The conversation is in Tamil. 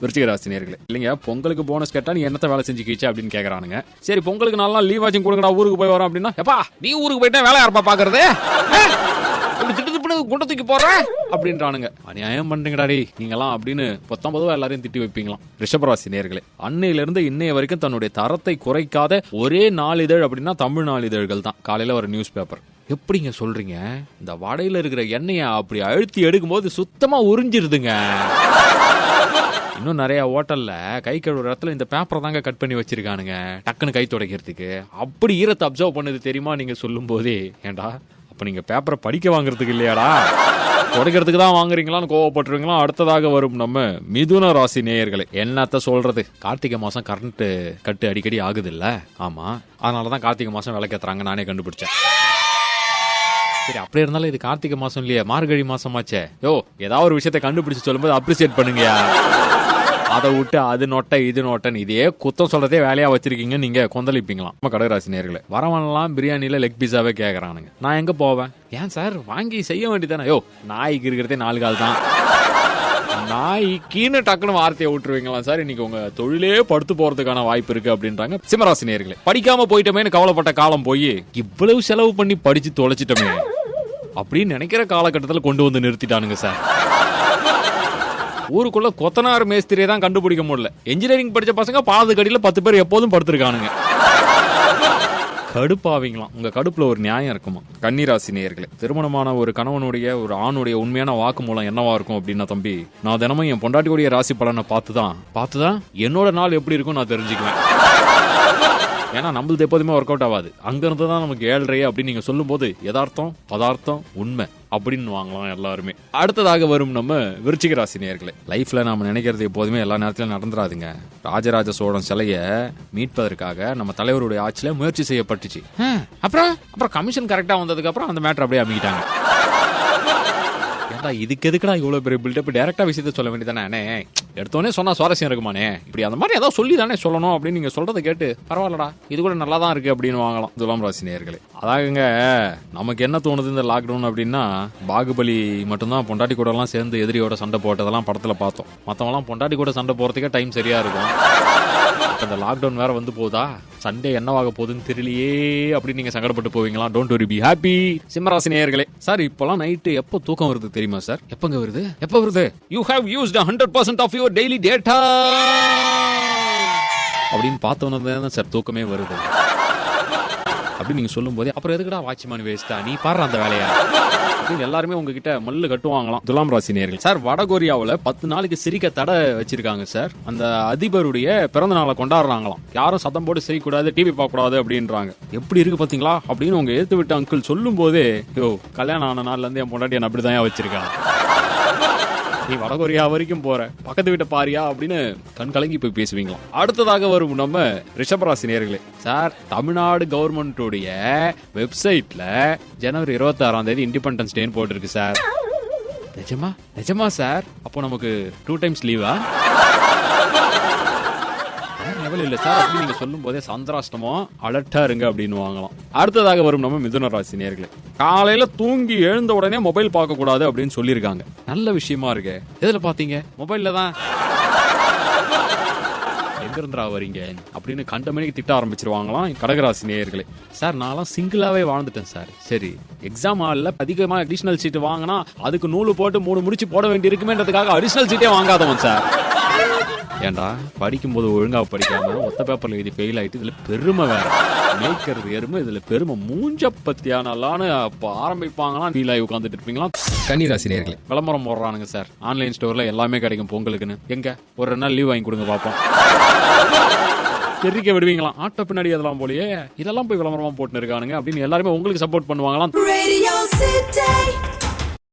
விருச்சிக ராசி நேயர்களே. இல்லைங்க, பொங்கலுக்கு போனஸ் கேட்டா நீ என்னத்த வேலை செஞ்சு கீச்சு அப்படின்னு கேக்குறானுங்க. சரி, பொங்கலுக்கு நாலு நாள் லீவ் ஆச்சும் கொடுங்கடா, ஊருக்கு போய் வரோம் அப்படின்னா, எப்பா நீ ஊருக்கு போயிட்டா வேலை யாரப்பா பாக்குறது, குண்டத்துக்கு போற அப்படின்றானுங்க. அநியாயம் பண்றீங்கடாடி நீங்களாம் அப்படின்னு 19 எல்லாரையும் திட்டி வைப்பீங்களாம். ரிஷபராசி நேயர்களே, அன்னையில இருந்து இன்னைய வரைக்கும் தன்னுடைய தரத்தை குறைக்காத ஒரே நாளிதழ் அப்படின்னா தமிழ் நாளிதழ்கள் தான். காலையில ஒரு நியூஸ் பேப்பர். எப்படிங்க சொல்றீங்க? இந்த வடையில இருக்கிற எண்ணெயை அப்படி அழுத்தி எடுக்கும் போது சுத்தமா உறிஞ்சிருதுங்க. இன்னும் நிறைய ஹோட்டல்ல கை கழுவுற இடத்துல இந்த பேப்பரை தாங்க கட் பண்ணி வச்சிருக்கானுங்க, டக்குன்னு கை துடைக்கிறதுக்கு. அப்படி ஈரத்தை அப்சர்வ் பண்ணது தெரியுமா நீங்க சொல்லும் போதே? ஏண்டா அப்ப நீங்க பேப்பரை படிக்க வாங்குறதுக்கு இல்லையாடா, துடைக்கிறதுக்கு தான் வாங்குறீங்களான்னு கோவப்பட்டுருவீங்களா? அடுத்ததாக வரும் நம்ம மிதுன ராசி நேயர்களே. என்னத்த சொல்றது, கார்த்திகை மாசம் கரண்ட் கட்டு அடிக்கடி ஆகுது இல்ல? ஆமா, அதனாலதான் கார்த்திகை மாசம் விளக்கேத்துறாங்க, நானே கண்டுபிடிச்சேன். சரி, அப்படியே இருந்தாலும் இது கார்த்திகை மாசம் இல்லையா, மார்கழி மாசமாச்சே. யோ, ஏதாவது ஒரு விஷயத்தை கண்டுபிடிச்சு சொல்லும்போது அப்ரிசியேட் பண்ணுங்க. அதை விட்டு அது நோட்ட இது நோட்டன் இதே குத்தம் சொல்றதே வேலையா வச்சிருக்கீங்க நீங்க கொந்தளிப்பீங்களாம். நம்ம கடகராசி நேயர்களே, வரவன்லாம் பிரியாணியில லெக் பீஸாவே கேக்குறானுங்க. நான் எங்க போவேன்? ஏன் சார் வாங்கி செய்ய வேண்டியதானே? யோ, நாய்க்கு இருக்கிறதே 4 கால் தான், நாய்க்குன்னு டக்குன்னு வார்த்தையை விட்டுருவீங்களா சார்? இன்னைக்கு உங்க தொழிலே படுத்து போறதுக்கான வாய்ப்பு இருக்கு அப்படின்றாங்க. சிம்மராசி நேயர்களே, படிக்காம போயிட்டோமேன்னு கவலைப்பட்ட காலம் போய் இவ்வளவு செலவு பண்ணி படிச்சு தொலைச்சிட்டோமே அப்படின்னு நினைக்கிற காலகட்டத்தில் கொண்டு வந்து நிறுத்திட்டானுங்க சார். ஊருக்குள்ள கொத்தனார் மேஸ்திரியை தான் கண்டுபிடிக்க முடியல. இன்ஜினியரிங் படிச்ச பசங்க பாது கடியில 10 பேர் எப்போதும் படுத்திருக்கானுங்க. கடுப்பாவீங்களாம். உங்க கடுப்புல ஒரு நியாயம் இருக்குமா? கன்னிராசி நேயர்களே, திருமணமான ஒரு கணவனுடைய ஒரு ஆணுடைய உண்மையான வாக்கு மூலம் என்னவா இருக்கும் அப்படின்னா, தம்பி நான் தினமும் என் பொண்டாட்டியுடைய ராசி பலனை பார்த்துதான் என்னோட நாள் எப்படி இருக்கும் நான் தெரிஞ்சுக்குவேன். ஏன்னா நம்மளுது எப்போதுமே ஒர்க் அவுட் ஆகாது. அங்க இருந்து தான் நமக்கு 7.5 அப்படின்னு நீங்க சொல்லும் போது யதார்த்தம் பதார்த்தம் உண்மை அப்படின்னு வாங்கலாம் எல்லாருமே. அடுத்ததாக வரும் நம்ம விருச்சிக ராசி நேயர்களே. லைஃப்ல நாம நினைக்கிறது எப்போதுமே எல்லா நேரத்திலும் நடந்துராதுங்க. ராஜராஜ சோழன் சிலையை மீட்பதற்காக நம்ம தலைவருடைய ஆட்சியில முயற்சி செய்யப்பட்டுச்சு. அப்புறம் கமிஷன் கரெக்டா வந்ததுக்கு அப்புறம் அந்த மேட்டர் அப்படியே அமைக்கிட்டாங்க. இதுக்கு எதுக்குடா இவ்வளவு பெரிய பில்டப்? டைரக்டா விஷயத்த சொல்ல வேண்டியதானே? எடுத்தோடனே சொன்னா சுவாரஸ்யம் இருக்குமானே? இப்படி அந்த மாதிரி ஏதாவது சொல்லி தானே சொல்லணும் அப்படின்னு நீங்க சொல்றதை கேட்டு பரவாயில்லடா இது கூட நல்லா தான் இருக்கு அப்படின்னு வாங்கலாம். துலாம் ராசி நேயர்களே, அதாகுங்க நமக்கு என்ன தோணுது இந்த லாக்டவுன் அப்படின்னா, பாகுபலி மட்டும்தான் பொண்டாட்டி கூட எல்லாம் சேர்ந்து எதிரியோட சண்டை போட்டதெல்லாம் படத்துல பார்த்தோம். மத்தவெல்லாம் பொண்டாட்டி கூட சண்டை போறதுக்கே டைம் சரியா இருக்கும். இந்த லாக்டவுன் வேற வந்து போதா, சண்டே என்னவாக போகுதுன்னு தெரியலையே அப்படின்னு நீங்க சங்கடப்பட்டு போவீங்களா? Don't worry, be happy. சிம்மராசி நேயர்களே, சார் இப்பெல்லாம் நைட்டு எப்போ தூக்கம் வருது தெரியுமா சார்? எப்ப வருது? You have used 100% of your daily data அப்படின்னு பார்த்தவன சார் தூக்கமே வருது அப்படின்னு நீங்க சொல்லும் போதே, அப்புறம் எதுக்குடா வாட்ச்மேன் வேஸ்டா, நீ பாடுற அந்த வேலையா அப்படின்னு எல்லாருமே உங்ககிட்ட மல்லு கட்டுவாங்களாம். துலாம் ராசி நேயர்கள், சார் வடகொரியாவில் 10 நாளைக்கு சிரிக்க தடை வச்சிருக்காங்க சார். அந்த அதிபருடைய பிறந்த நாளை கொண்டாடுறாங்களாம். யாரும் சத்தம் போட்டு செய்யக்கூடாது, டிவி பார்க்க கூடாது அப்படின்றாங்க. எப்படி இருக்கு பாத்தீங்களா அப்படின்னு உங்க ஏத்து விட்ட அங்கிள் சொல்லும் போதே, யோ கல்யாணம் ஆன நாள்ல இருந்து என் பொண்டாட்டி அப்படிதான் வச்சிருக்காங்க. நீ வடகொரியா வரைக்கும் போற, பக்கத்து வீட்டை பாரியா அப்படின்னு கண் கலங்கி போய் பேசுவீங்களா? அடுத்ததாக வரும் நம்ம ரிஷபராசி நேயர்களே, சார் தமிழ்நாடு கவர்மெண்டோடைய வெப்சைட்ல ஜனவரி 26ஆம் தேதி இண்டிபெண்டன்ஸ் டே போட்டிருக்கு சார். நிஜமா சார்? அப்போ நமக்கு 2 times லீவா? இல்ல சார் அப்படி நீங்க சொல்லும் போதே சந்திராஷ்டமோ அலர்ட்டா இருங்க அப்படின்னு வாங்கலாம். அடுத்ததாக வரும் நம்ம மிதுன ராசி நேயர்களே, காலையில தூங்கி எழுந்த உடனே மொபைல் பார்க்க கூடாது அப்படின்னு சொல்லியிருக்காங்க. நல்ல விஷயமா இருக்கு. எதுல பாத்தீங்க? மொபைல்ல தான். எங்க இருந்துடா வரீங்க அப்படின்னு கண்ட மணிக்கு திட்ட ஆரம்பிச்சிருவாங்களாம் கடகராசி நேயர்களே. சார் நான்லாம் சிங்கிளாவே வாழ்ந்துட்டேன் சார். சரி, எக்ஸாம் ஹால்ல அதிகமா அடிஷனல் சீட் வாங்கினா அதுக்கு நூலு போட்டு 3 முடிச்சு போட வேண்டி இருக்குமேன்றதுக்காக அடிஷனல் சீட்டே வாங்காதவன் சார். ஏண்டா படிக்கும்போது ஒழுங்கா படிக்காம ஒத்த பேப்பர்ல எழுதி ஃபெயில் ஆயிட்டு இதுல பெருமை வேற மேய்க்கிறது எருமை, இதுல பெருமை மூஞ்ச பத்தியானலான்னு ஆரம்பிப்பாங்களாம். ஃபீல் ஆகி உட்காந்துட்டு இருப்பீங்களா? கன்னிராசி நேயர்களே, விளம்பரம் போடுறானுங்க சார். ஆன்லைன் ஸ்டோர்ல எல்லாமே கிடைக்கும் பொங்கலுக்குன்னு. எங்க ஒரு 2 நாள் லீவ் வாங்கி கொடுங்க பாப்போம். தெரிவிக்க விடுவீங்களாம். ஆட்டோ பின்னாடி அதெல்லாம் போலயே இதெல்லாம் போய் விளம்பரமா போட்டு இருக்கானுங்க அப்படின்னு எல்லாருமே உங்களுக்கு சப்போர்ட் பண்ணுவாங்களாம்.